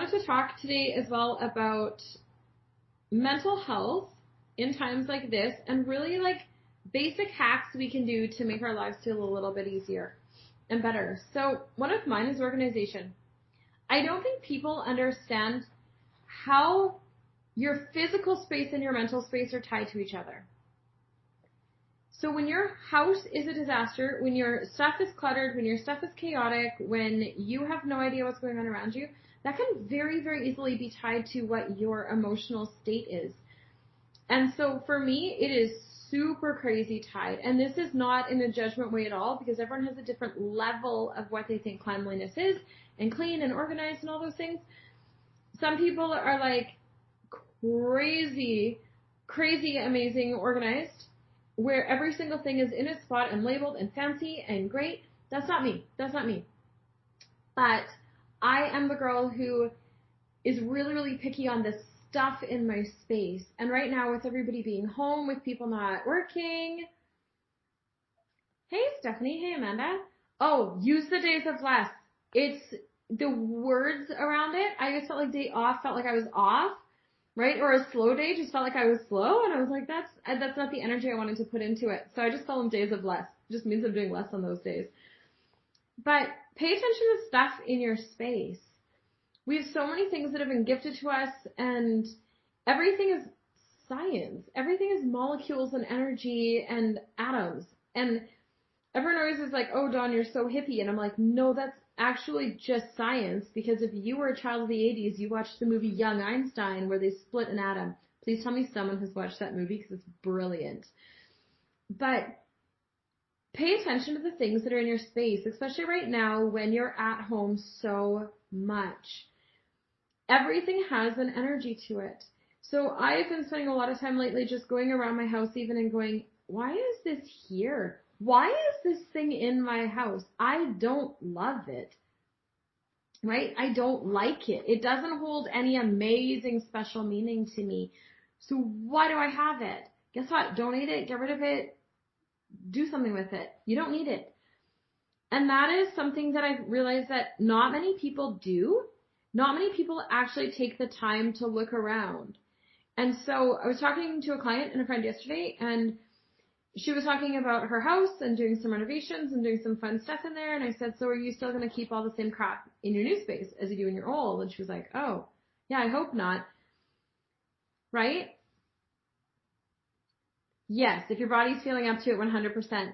wanted to talk today as well about mental health in times like this and really like basic hacks we can do to make our lives feel a little bit easier and better. So one of mine is organization. I don't think people understand how your physical space and your mental space are tied to each other. So when your house is a disaster, when your stuff is cluttered, when your stuff is chaotic, when you have no idea what's going on around you, that can very, very easily be tied to what your emotional state is. And so for me, it is super crazy tied. And this is not in a judgment way at all, because everyone has a different level of what they think cleanliness is and clean and organized and all those things. Some people are like crazy, amazing organized, where every single thing is in its spot and labeled and fancy and great. That's not me. But I am the girl who is really, really picky on the stuff in my space. And right now, with everybody being home, with people not working. Hey, Stephanie. Hey, Amanda. Oh, use the days of less. It's the words around it. I just felt like day off felt like I was off, right? Or a slow day just felt like I was slow. And I was like, that's not the energy I wanted to put into it. So I just call them days of less. It just means I'm doing less on those days. But pay attention to stuff in your space. We have so many things that have been gifted to us, and everything is science. Everything is molecules and energy and atoms. And everyone always is like, oh, Dawn, you're so hippie. And I'm like, no, that's actually just science, because if you were a child of the 80s, you watched the movie Young Einstein where they split an atom. Please tell me someone has watched that movie, because it's brilliant. But pay attention to the things that are in your space, especially right now when you're at home so much. Everything has an energy to it. So I've been spending a lot of time lately just going around my house even and going, why is this here? Why is this thing in my house? I don't love it. Right? I don't like it. It doesn't hold any amazing special meaning to me. So why do I have it? Guess what? Donate it. Get rid of it. Do something with it. You don't need it. And that is something that I've realized that not many people do. Not many people actually take the time to look around. And so I was talking to a client and a friend yesterday, and she was talking about her house and doing some renovations and doing some fun stuff in there. And I said, so are you still going to keep all the same crap in your new space as you do in your old? And she was like, oh, yeah, I hope not. Right? Yes, if your body's feeling up to it 100%,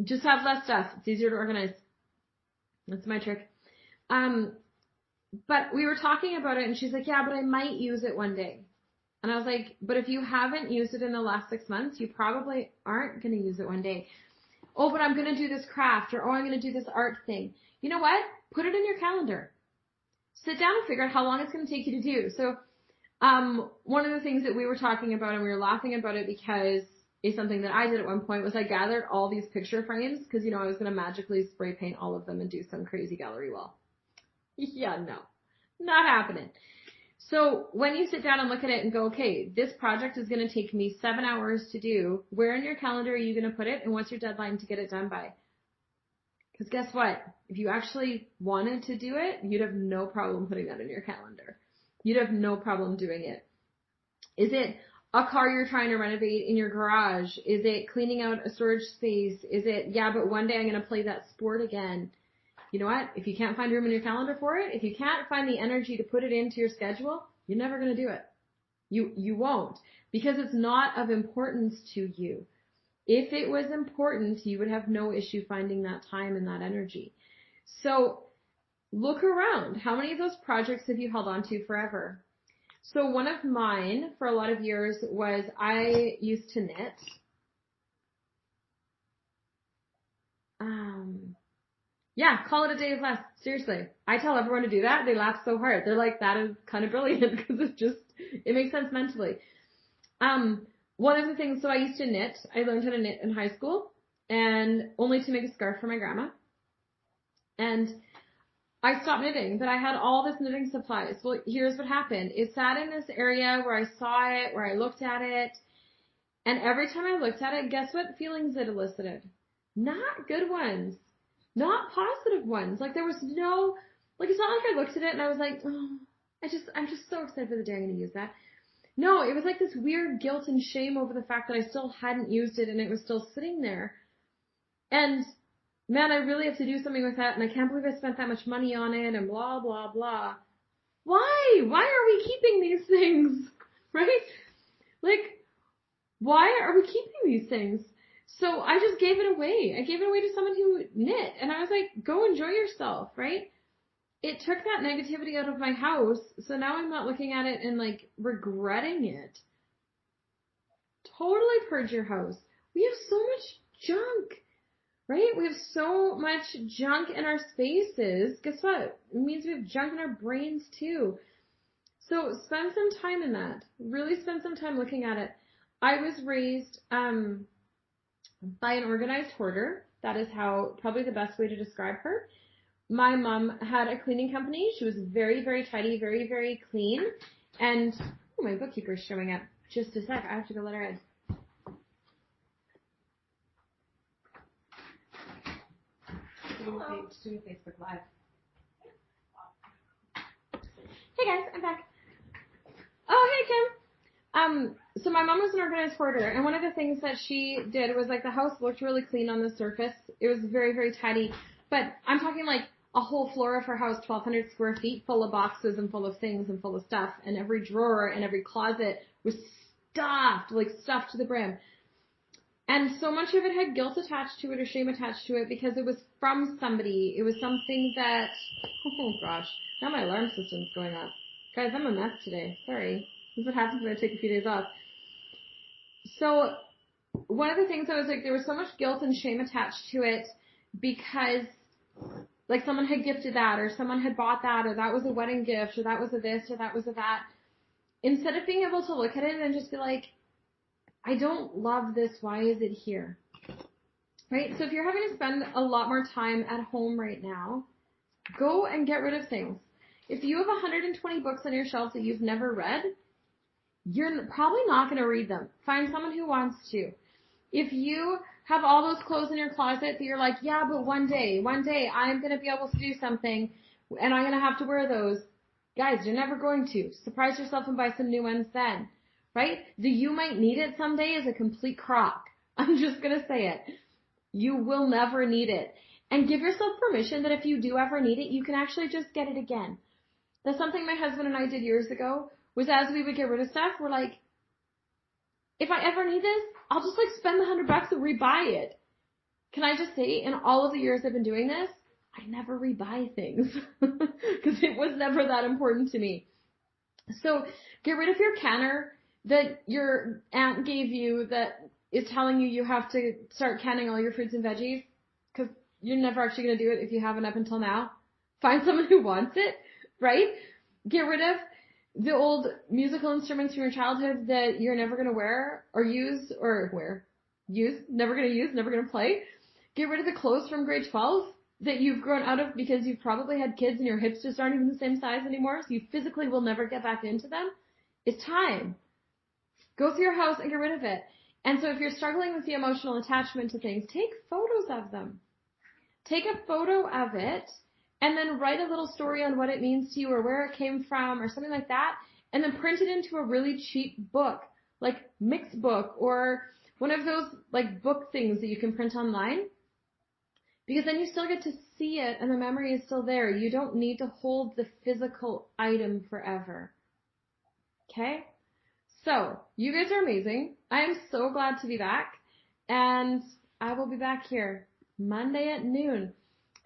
just have less stuff. It's easier to organize. That's my trick. But we were talking about it, and she's like, yeah, but I might use it one day. And I was like, but if you haven't used it in the last 6 months, you probably aren't going to use it one day. Oh, but I'm going to do this craft, or oh, I'm going to do this art thing. You know what? Put it in your calendar. Sit down and figure out how long it's going to take you to do. So one of the things that we were talking about, and we were laughing about it because it's something that I did at one point, was I gathered all these picture frames because, I was going to magically spray paint all of them and do some crazy gallery wall. Yeah, no, not happening. So when you sit down and look at it and go, okay, this project is going to take me 7 hours to do, where in your calendar are you going to put it, and what's your deadline to get it done by? Because guess what? If you actually wanted to do it, you'd have no problem putting that in your calendar. You'd have no problem doing it. Is it a car you're trying to renovate in your garage? Is it cleaning out a storage space? Is it, yeah, but one day I'm going to play that sport again? You know what? If you can't find room in your calendar for it, if you can't find the energy to put it into your schedule, you're never going to do it. You won't, because it's not of importance to you. If it was important, you would have no issue finding that time and that energy. So look around. How many of those projects have you held on to forever? So one of mine for a lot of years was I used to knit. Yeah, call it a day of less. Seriously. I tell everyone to do that. They laugh so hard. They're like, that is kind of brilliant because it makes sense mentally. One of the things, so I used to knit. I learned how to knit in high school, and only to make a scarf for my grandma. And I stopped knitting, but I had all this knitting supplies. Well, here's what happened. It sat in this area where I saw it, where I looked at it, and every time I looked at it, guess what feelings it elicited? Not good ones. Not positive ones. Like there was no, like it's not like I looked at it and I was like, oh, I'm just so excited for the day I'm going to use that. No, it was like this weird guilt and shame over the fact that I still hadn't used it and it was still sitting there. And man, I really have to do something with that, and I can't believe I spent that much money on it and blah, blah, blah. Why? Why are we keeping these things? Right? Like, why are we keeping these things? So I just gave it away. I gave it away to someone who knit, and I was like, go enjoy yourself, right? It took that negativity out of my house, so now I'm not looking at it and like regretting it. Totally purge your house. We have so much junk, right? We have so much junk in our spaces. Guess what? It means we have junk in our brains too. So spend some time in that. Really spend some time looking at it. I was raised by an organized hoarder. That is how, probably the best way to describe her. My mom had a cleaning company. She was very, very tidy, very, very clean. And, oh, my bookkeeper's showing up. Just a sec. I have to go let her in. Hello. Doing Facebook Live. Hey guys, I'm back. Oh, hey Kim. So my mom was an organized hoarder, and one of the things that she did was like the house looked really clean on the surface. It was very, very tidy. But I'm talking like a whole floor of her house, 1,200 square feet, full of boxes and full of things and full of stuff, and every drawer and every closet was stuffed to the brim. And so much of it had guilt attached to it or shame attached to it because it was from somebody. It was something that, oh gosh, now my alarm system's going off. Guys, I'm a mess today. Sorry. This is what happens when I take a few days off. So one of the things I was like, there was so much guilt and shame attached to it because like someone had gifted that or someone had bought that or that was a wedding gift or that was a this or that was a that. Instead of being able to look at it and just be like, I don't love this. Why is it here? Right? So if you're having to spend a lot more time at home right now, go and get rid of things. If you have 120 books on your shelves that you've never read, you're probably not going to read them. Find someone who wants to. If you have all those clothes in your closet that you're like, yeah, but one day I'm going to be able to do something and I'm going to have to wear those. Guys, you're never going to. Surprise yourself and buy some new ones then. Right? The you might need it someday is a complete crock. I'm just going to say it. You will never need it. And give yourself permission that if you do ever need it, you can actually just get it again. That's something my husband and I did years ago, was as we would get rid of stuff, we're like, if I ever need this, I'll just like spend the $100 and rebuy it. Can I just say, in all of the years I've been doing this, I never rebuy things because it was never that important to me. So get rid of your canner that your aunt gave you that is telling you have to start canning all your fruits and veggies because you're never actually going to do it if you haven't up until now. Find someone who wants it, right? Get rid of the old musical instruments from your childhood that you're never going to wear or use or never going to use, never going to play. Get rid of the clothes from grade 12 that you've grown out of because you've probably had kids and your hips just aren't even the same size anymore, so you physically will never get back into them. It's time. Go through your house and get rid of it. And so if you're struggling with the emotional attachment to things, take photos of them. Take a photo of it and then write a little story on what it means to you or where it came from or something like that, and then print it into a really cheap book, like Mixed Book or one of those like book things that you can print online. Because then you still get to see it and the memory is still there. You don't need to hold the physical item forever. Okay? So, you guys are amazing. I am so glad to be back. And I will be back here Monday at noon.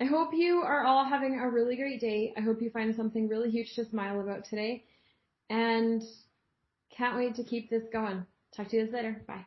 I hope you are all having a really great day. I hope you find something really huge to smile about today. And can't wait to keep this going. Talk to you guys later. Bye.